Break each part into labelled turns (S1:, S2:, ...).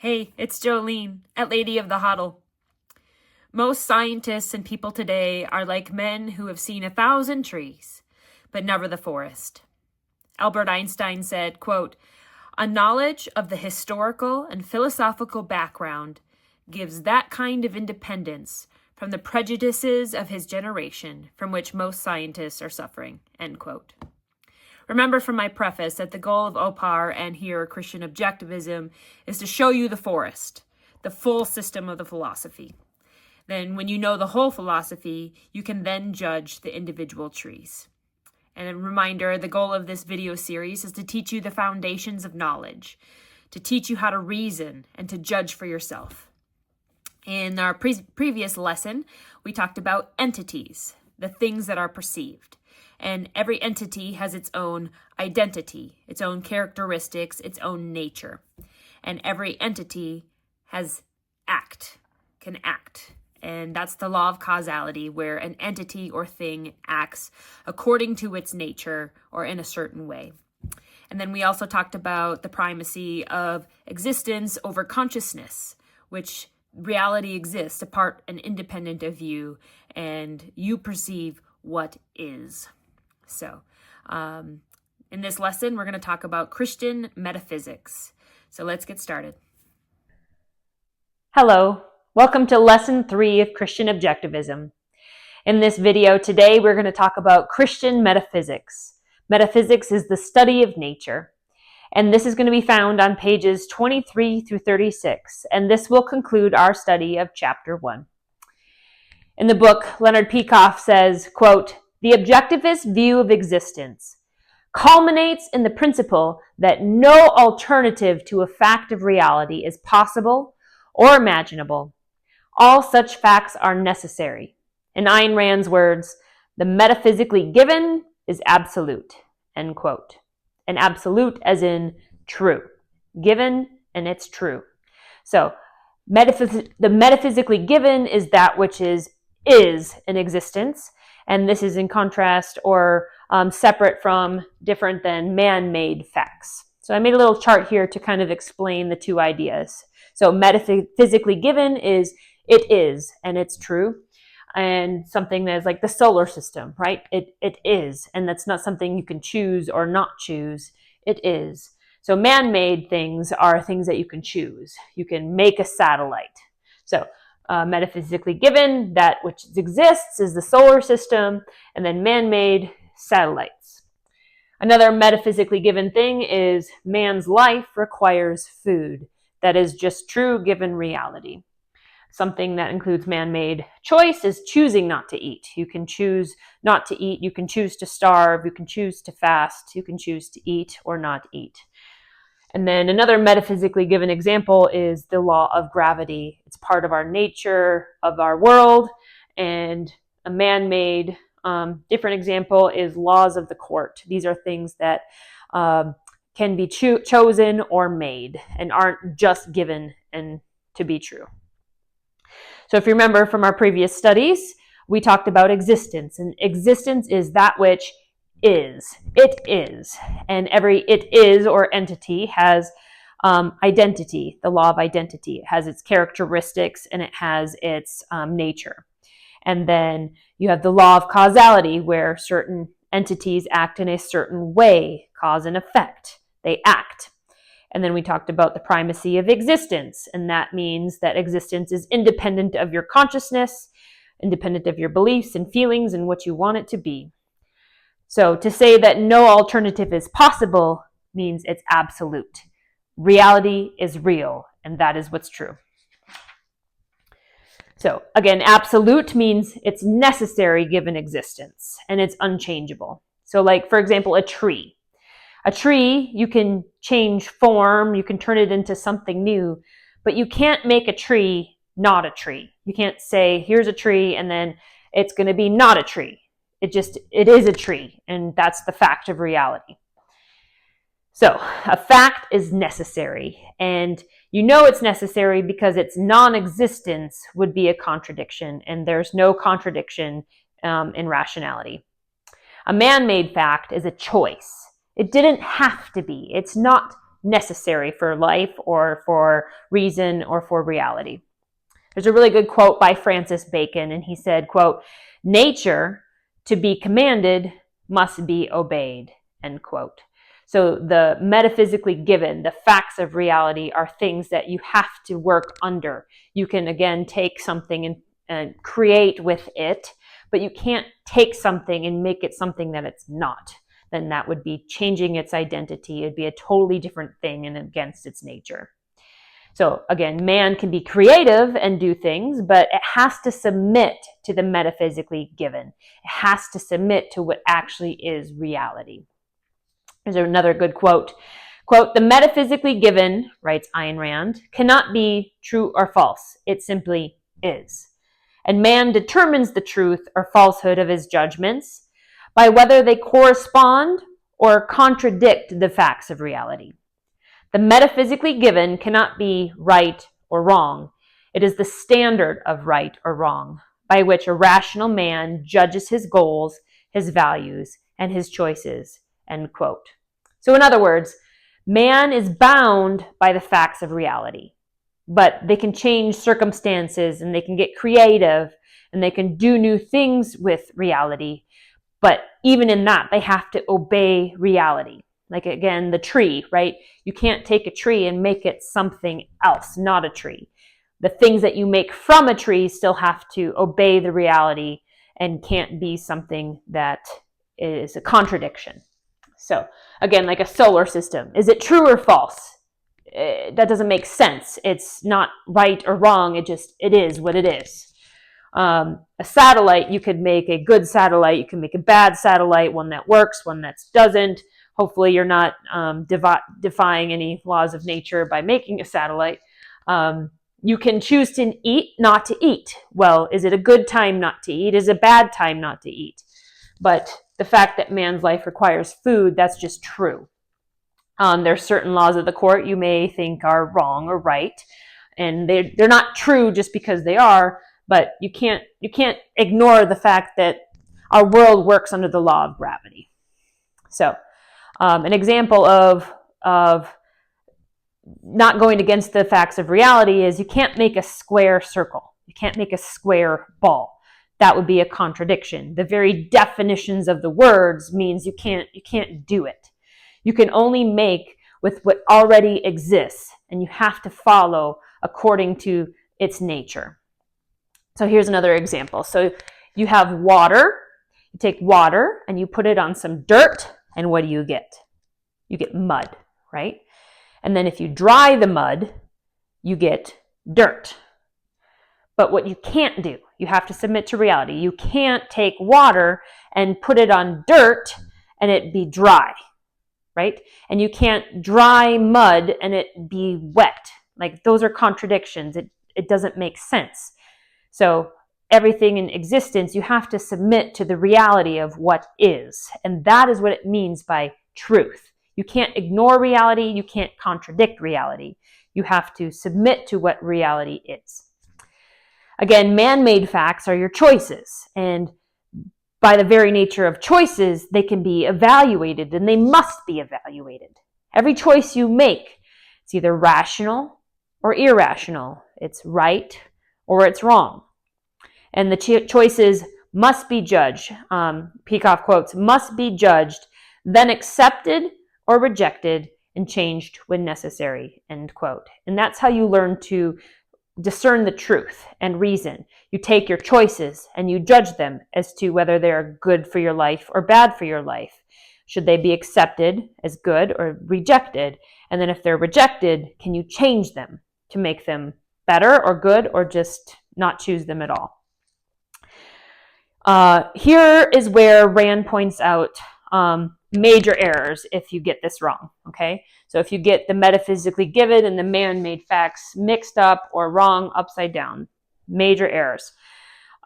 S1: Hey, it's Jolene at Lady of the Huddle. Most scientists and people today are like men who have seen 1,000 trees, but never the forest. Albert Einstein said, quote, "A knowledge of the historical and philosophical background gives that kind of independence from the prejudices of his generation from which most scientists are suffering," end quote. Remember from my preface that the goal of OPAR and here Christian objectivism is to show you the forest, the full system of the philosophy. Then when you know the whole philosophy, you can then judge the individual trees. And a reminder, the goal of this video series is to teach you the foundations of knowledge, to teach you how to reason and to judge for yourself. In our previous lesson, we talked about entities, the things that are perceived. And every entity has its own identity, its own characteristics, its own nature. And every entity can act. And that's the law of causality, where an entity or thing acts according to its nature or in a certain way. And then we also talked about the primacy of existence over consciousness, which reality exists apart and independent of you, and you perceive what is. So, in this lesson, we're going to talk about Christian metaphysics. So let's get started. Hello, welcome to Lesson 3 of Christian objectivism. In this video today, we're going to talk about Christian metaphysics. Metaphysics is the study of nature. And this is going to be found on pages 23 through 36. And this will conclude our study of Chapter 1. In the book, Leonard Peikoff says, quote, "The objectivist view of existence culminates in the principle that no alternative to a fact of reality is possible or imaginable. All such facts are necessary. In Ayn Rand's words, the metaphysically given is absolute," end quote. And absolute as in true. Given and it's true. So the metaphysically given is that which is in existence. And this is in contrast or separate from, different than man-made facts. So I made a little chart here to kind of explain the two ideas. So metaphysically given is it is and it's true. And something that is like the solar system, right? It is. And that's not something you can choose or not choose. It is. So man-made things are things that you can choose. You can make a satellite. So metaphysically given, that which exists is the solar system, and then man-made satellites. Another metaphysically given thing is man's life requires food. That is just true given reality. Something that includes man-made choice is choosing not to eat. You can choose not to eat. You can choose to starve. You can choose to fast. You can choose to eat or not eat. And then another metaphysically given example is the law of gravity. It's part of our nature, of our world, and a man-made different example is laws of the court. These are things that can be chosen or made and aren't just given and to be true. So if you remember from our previous studies, we talked about existence, and existence is that which is. It is. And every it is or entity has identity, the law of identity. It has its characteristics and it has its nature. And then you have the law of causality, where certain entities act in a certain way, cause and effect. They act. And then we talked about the primacy of existence, and that means that existence is independent of your consciousness, independent of your beliefs and feelings and what you want it to be. So to say that no alternative is possible means it's absolute. Reality is real, and that is what's true. So again, absolute means it's necessary given existence, and it's unchangeable. So like, for example, a tree. A tree, you can change form, you can turn it into something new, but you can't make a tree not a tree. You can't say, here's a tree, and then it's going to be not a tree. It is a tree, and that's the fact of reality. So a fact is necessary, and you know it's necessary because its non-existence would be a contradiction, and there's no contradiction in rationality. A man-made fact is a choice. It didn't have to be. It's not necessary for life or for reason or for reality. There's a really good quote by Francis Bacon, and he said, quote, "Nature, to be commanded, must be obeyed," end quote. So the metaphysically given, the facts of reality, are things that you have to work under. You can, again, take something and create with it, but you can't take something and make it something that it's not. Then that would be changing its identity. It'd be a totally different thing and against its nature. So again, man can be creative and do things, but it has to submit to the metaphysically given. It has to submit to what actually is reality. There's another good quote. Quote, "The metaphysically given," writes Ayn Rand, "cannot be true or false. It simply is. And man determines the truth or falsehood of his judgments by whether they correspond or contradict the facts of reality. The metaphysically given cannot be right or wrong. It is the standard of right or wrong by which a rational man judges his goals, his values, and his choices," end quote. So in other words, man is bound by the facts of reality, but they can change circumstances and they can get creative and they can do new things with reality. But even in that, they have to obey reality. Like again, the tree, right? You can't take a tree and make it something else, not a tree. The things that you make from a tree still have to obey the reality and can't be something that is a contradiction. So again, like a solar system, is it true or false? That doesn't make sense. It's not right or wrong. It is what it is. A satellite, you could make a good satellite, you can make a bad satellite, one that works, one that doesn't. Hopefully you're not defying any laws of nature by making a satellite. You can choose to eat, not to eat. Well, is it a good time not to eat? Is it a bad time not to eat? But the fact that man's life requires food, that's just true. There's certain laws of the court you may think are wrong or right, and they're not true just because they are, but you can't ignore the fact that our world works under the law of gravity. So an example of not going against the facts of reality is you can't make a square circle. You can't make a square ball. That would be a contradiction. The very definitions of the words means you can't do it. You can only make with what already exists, and you have to follow according to its nature. So here's another example. So you have water. You take water and you put it on some dirt, and what do you get? You get mud, right? And then if you dry the mud, you get dirt. But what you can't do, you have to submit to reality. You can't take water and put it on dirt and it be dry, right? And you can't dry mud and it be wet. Like, those are contradictions. It doesn't make sense. So everything in existence, you have to submit to the reality of what is. And that is what it means by truth. You can't ignore reality. You can't contradict reality. You have to submit to what reality is. Again, man-made facts are your choices. And by the very nature of choices, they can be evaluated, and they must be evaluated. Every choice you make, it's either rational or irrational. It's right or it's wrong. And the choices must be judged. Peikoff quotes, "must be judged, then accepted or rejected and changed when necessary," end quote. And that's how you learn to discern the truth and reason. You take your choices and you judge them as to whether they're good for your life or bad for your life. Should they be accepted as good or rejected? And then if they're rejected, can you change them to make them better or good, or just not choose them at all? Here is where Rand points out major errors if you get this wrong, okay? So if you get the metaphysically given and the man-made facts mixed up or wrong, upside down, major errors.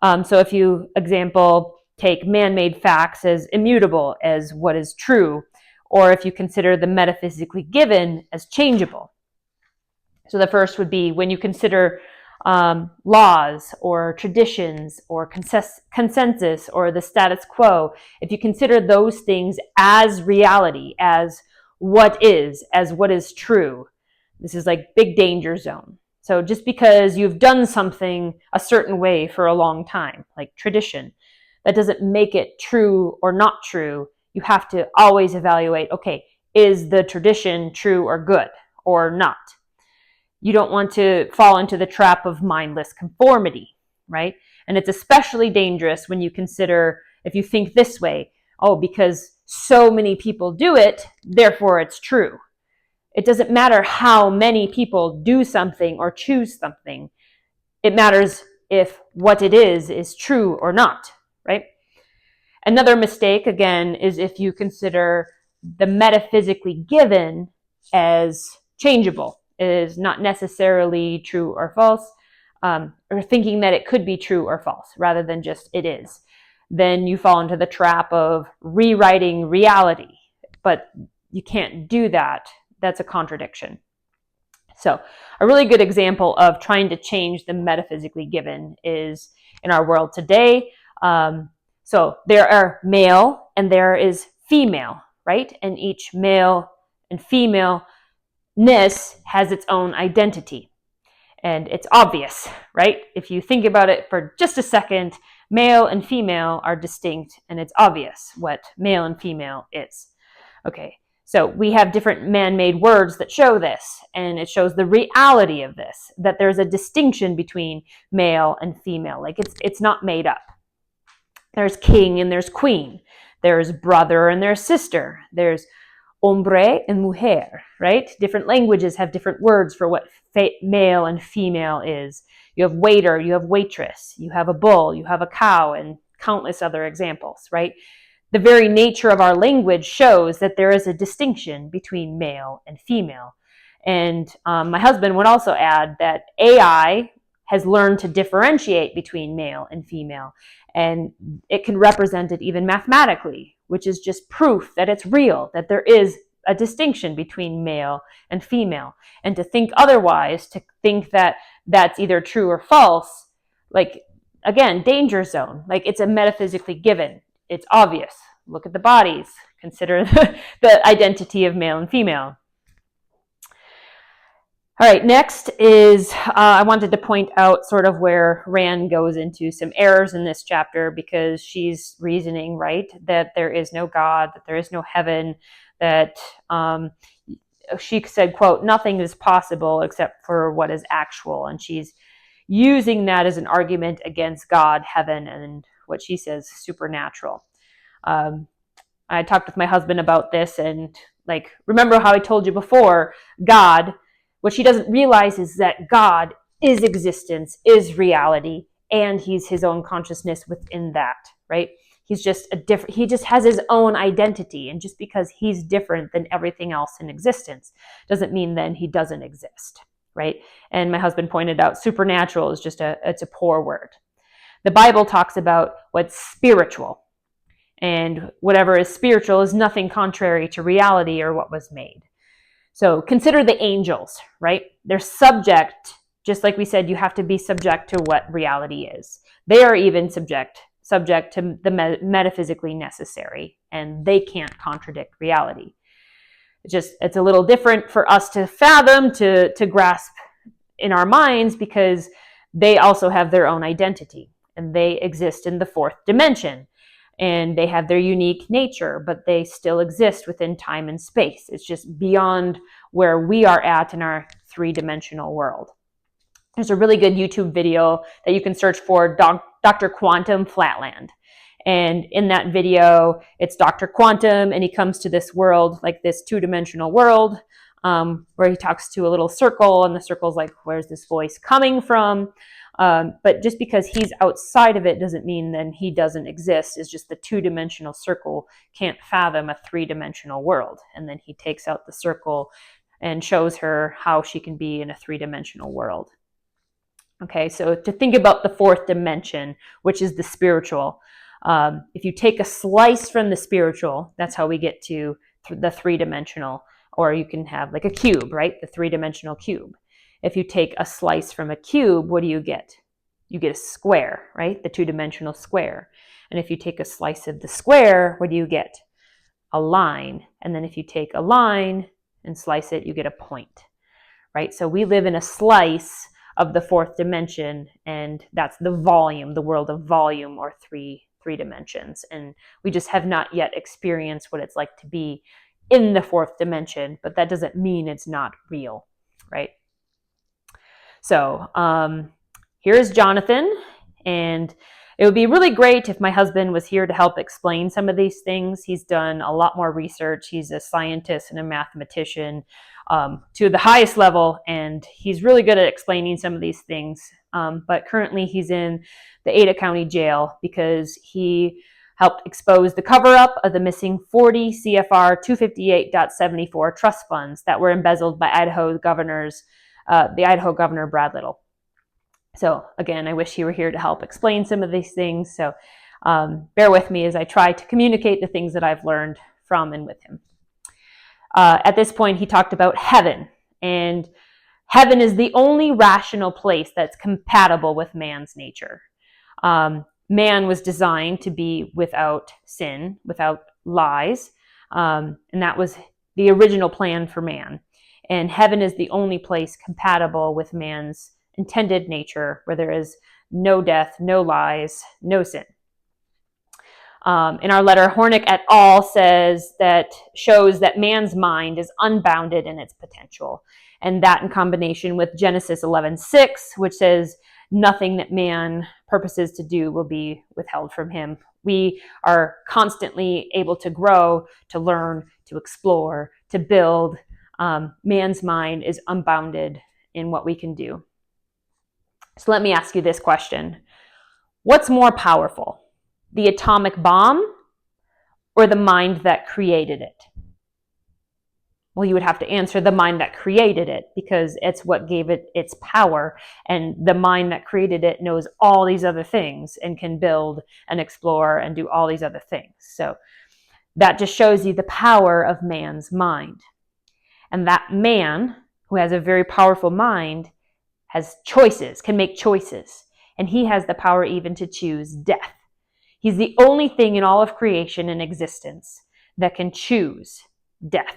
S1: So if you, example, take man-made facts as immutable, as what is true, or if you consider the metaphysically given as changeable. So the first would be when you consider laws or traditions or consensus or the status quo. If you consider those things as reality, as what is as what is true. This is like big danger zone. So just because you've done something a certain way for a long time, like tradition, that doesn't make it true or not true. You have to always evaluate, okay, is the tradition true or good or not? You don't want to fall into the trap of mindless conformity, right? And it's especially dangerous when you consider, if you think this way, oh, because so many people do it, therefore it's true. It doesn't matter how many people do something or choose something. It matters if what it is true or not, right? Another mistake, again, is if you consider the metaphysically given as changeable. It is not necessarily true or false, or thinking that it could be true or false rather than just it is. Then you fall into the trap of rewriting reality, but you can't do that. That's a contradiction. So a really good example of trying to change the metaphysically given is in our world today. So there are male and there is female, right? And each male and femaleness has its own identity. And it's obvious, right? If you think about it for just a second, male and female are distinct, and it's obvious what male and female is. Okay, so we have different man-made words that show this, and it shows the reality of this, that there's a distinction between male and female. Like it's not made up. There's king and there's queen. There's brother and there's sister. There's hombre and mujer, right? Different languages have different words for what male and female is. You have waiter, you have waitress, you have a bull, you have a cow, and countless other examples, right? The very nature of our language shows that there is a distinction between male and female. And my husband would also add that AI has learned to differentiate between male and female, and it can represent it even mathematically, which is just proof that it's real, that there is a distinction between male and female. And to think otherwise, to think that that's either true or false, like, again, danger zone. Like, it's a metaphysically given. It's obvious. Look at the bodies. Consider the identity of male and female. All right, next is I wanted to point out sort of where Rand goes into some errors in this chapter, because she's reasoning, right, that there is no God, that there is no heaven, that she said, quote, nothing is possible except for what is actual. And she's using that as an argument against God, heaven, and what she says supernatural. I talked with my husband about this, and like, remember how I told you before, God, what she doesn't realize is that God is existence, is reality, and he's his own consciousness within that, right? He's just he just has his own identity, and just because he's different than everything else in existence doesn't mean then he doesn't exist, right? And my husband pointed out supernatural is just it's a poor word. The Bible talks about what's spiritual, and whatever is spiritual is nothing contrary to reality or what was made. So consider the angels, right? They're subject, just like we said, you have to be subject to what reality is. They are even subject to the metaphysically necessary, and they can't contradict reality. It's a little different for us to fathom, to grasp in our minds, because they also have their own identity, and they exist in the fourth dimension. And they have their unique nature, but they still exist within time and space. It's just beyond where we are at in our three-dimensional world. There's a really good YouTube video that you can search for, Dr. Quantum Flatland. And in that video, it's Dr. Quantum, and he comes to this world, like this two-dimensional world, where he talks to a little circle, and the circle's like, where's this voice coming from? But just because he's outside of it doesn't mean then he doesn't exist. It's just the two-dimensional circle can't fathom a three-dimensional world. And then he takes out the circle and shows her how she can be in a three-dimensional world. Okay, so to think about the fourth dimension, which is the spiritual, if you take a slice from the spiritual, that's how we get to the three-dimensional, or you can have like a cube, right? The three-dimensional cube. If you take a slice from a cube, what do you get? You get a square, right? The two-dimensional square. And if you take a slice of the square, what do you get? a line. And then if you take a line and slice it, you get a point, right? So we live in a slice of the fourth dimension, and that's the volume, the world of volume, or three dimensions. And we just have not yet experienced what it's like to be in the fourth dimension, but that doesn't mean it's not real, right? So here's Jonathan, and it would be really great if my husband was here to help explain some of these things. He's done a lot more research. He's a scientist and a mathematician to the highest level, and he's really good at explaining some of these things. But currently he's in the Ada County Jail because he helped expose the cover-up of the missing 40 CFR 258.74 trust funds that were embezzled by the Idaho Governor Brad Little. So again, I wish he were here to help explain some of these things. So bear with me as I try to communicate the things that I've learned from and with him. At this point, he talked about heaven, and heaven is the only rational place that's compatible with man's nature. Man was designed to be without sin, without lies, and that was the original plan for man. And heaven is the only place compatible with man's intended nature, where there is no death, no lies, no sin. In our letter, Hornick et al. Shows that man's mind is unbounded in its potential. And that in combination with Genesis 11:6, which says, nothing that man purposes to do will be withheld from him. We are constantly able to grow, to learn, to explore, to build. Man's mind is unbounded in what we can do. So let me ask you this question. What's more powerful, the atomic bomb or the mind that created it? Well, you would have to answer the mind that created it, because it's what gave it its power. And the mind that created it knows all these other things and can build and explore and do all these other things. So that just shows you the power of man's mind. And that man, who has a very powerful mind, has choices, can make choices. And he has the power even to choose death. He's the only thing in all of creation and existence that can choose death,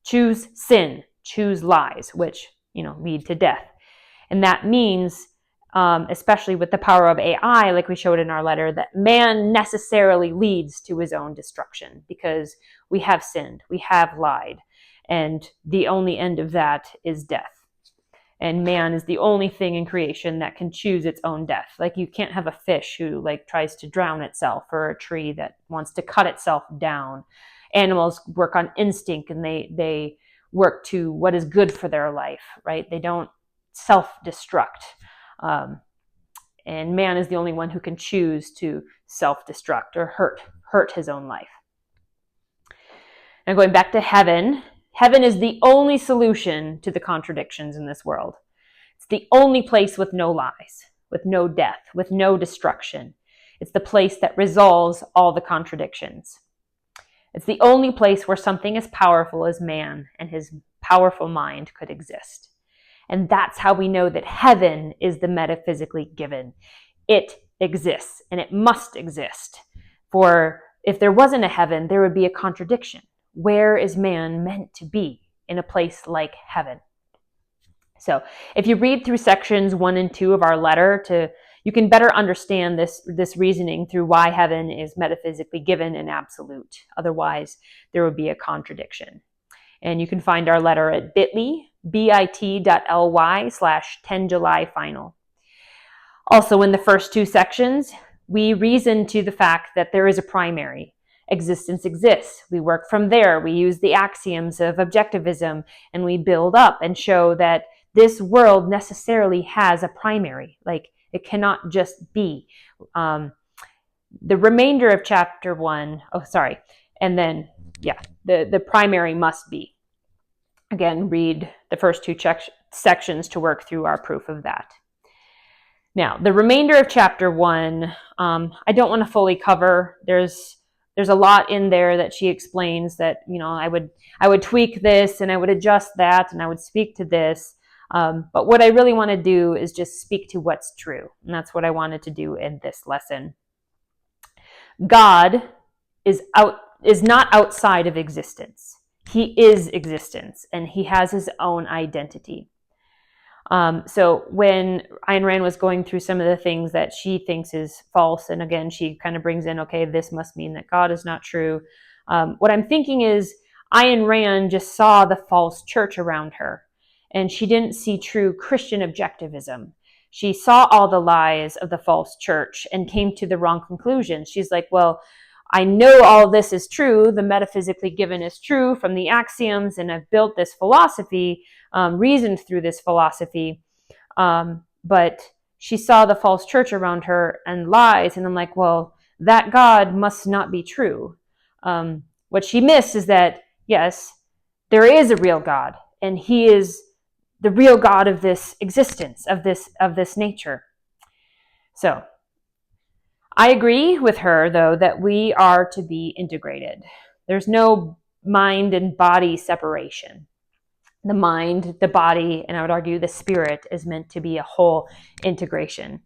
S1: choose sin, choose lies, which, lead to death. And that means, especially with the power of AI, like we showed in our letter, that man necessarily leads to his own destruction, because we have sinned, we have lied, and the only end of that is death. And man is the only thing in creation that can choose its own death. Like, you can't have a fish who tries to drown itself, or a tree that wants to cut itself down. Animals work on instinct, and they work to what is good for their life, right? They don't self-destruct. And man is the only one who can choose to self-destruct or hurt his own life. And going back to heaven, heaven is the only solution to the contradictions in this world. It's the only place with no lies, with no death, with no destruction. It's the place that resolves all the contradictions. It's the only place where something as powerful as man and his powerful mind could exist. And that's how we know that heaven is the metaphysically given. It exists, and it must exist. For if there wasn't a heaven, there would be a contradiction. Where is man meant to be in a place like heaven? So if you read through sections 1 and 2 of our letter, you can better understand this reasoning through why heaven is metaphysically given and absolute. Otherwise, there would be a contradiction. And you can find our letter at bit.ly/10julyfinal. Also, in the first 2 sections, we reason to the fact that there is a primary. Existence exists. We work from there. We use the axioms of objectivism, and we build up and show that this world necessarily has a primary. It cannot just be. The remainder of chapter 1, the primary must be. Again, read the first 2 sections to work through our proof of that. Now, the remainder of chapter 1, I don't want to fully cover. There's a lot in there that she explains that, I would tweak this, and I would adjust that, and I would speak to this. But what I really want to do is just speak to what's true. And that's what I wanted to do in this lesson. God is is not outside of existence. He is existence, and he has his own identity. So when Ayn Rand was going through some of the things that she thinks is false, and again, she kind of brings in, okay, this must mean that God is not true. What I'm thinking is Ayn Rand just saw the false church around her, and she didn't see true Christian objectivism. She saw all the lies of the false church and came to the wrong conclusion. She's like, well, I know all this is true. The metaphysically given is true from the axioms, and I've built this philosophy, reasoned through this philosophy. But she saw the false church around her and lies, and I'm like, well, that God must not be true. What she missed is that, yes, there is a real God, and he is the real God of this existence, of this nature. So I agree with her, though, that we are to be integrated. There's no mind and body separation. The mind, the body, and I would argue the spirit is meant to be a whole integration.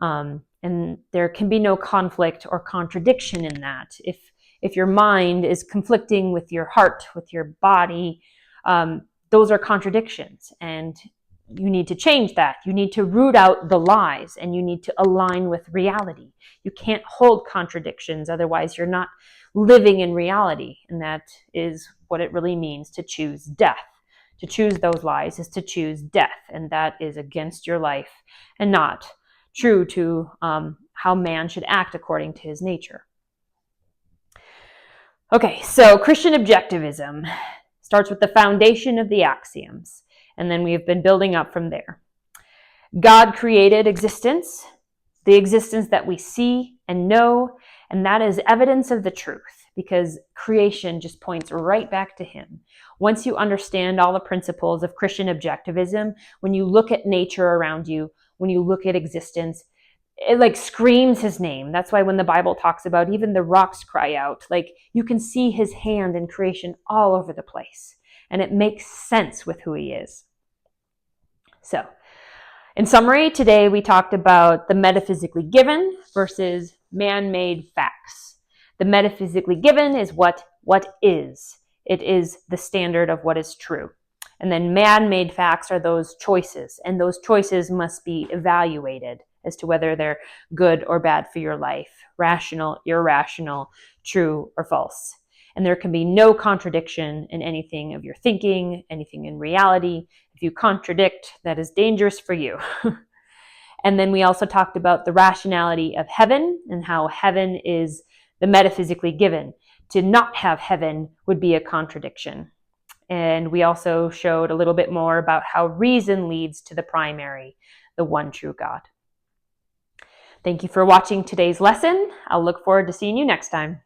S1: And there can be no conflict or contradiction in that. If your mind is conflicting with your heart, with your body, those are contradictions, and you need to change that. You need to root out the lies, and you need to align with reality. You can't hold contradictions, otherwise you're not living in reality, and that is what it really means to choose death. To choose those lies is to choose death, and that is against your life and not true to how man should act according to his nature. Okay, so Christian objectivism starts with the foundation of the axioms, and then we've been building up from there. God created existence, the existence that we see and know, and that is evidence of the truth, because creation just points right back to him. Once you understand all the principles of Christian objectivism, when you look at nature around you, when you look at existence, it like screams his name. That's why when the Bible talks about even the rocks cry out, like you can see his hand in creation all over the place, and it makes sense with who he is. So, in summary, today we talked about the metaphysically given versus man-made facts. The metaphysically given is what is. It is the standard of what is true. And then man-made facts are those choices, and those choices must be evaluated as to whether they're good or bad for your life, rational, irrational, true or false. And there can be no contradiction in anything of your thinking, anything in reality. If you contradict, that is dangerous for you. And then we also talked about the rationality of heaven and how heaven is the metaphysically given. To not have heaven would be a contradiction. And we also showed a little bit more about how reason leads to the primary, the one true God. Thank you for watching today's lesson. I'll look forward to seeing you next time.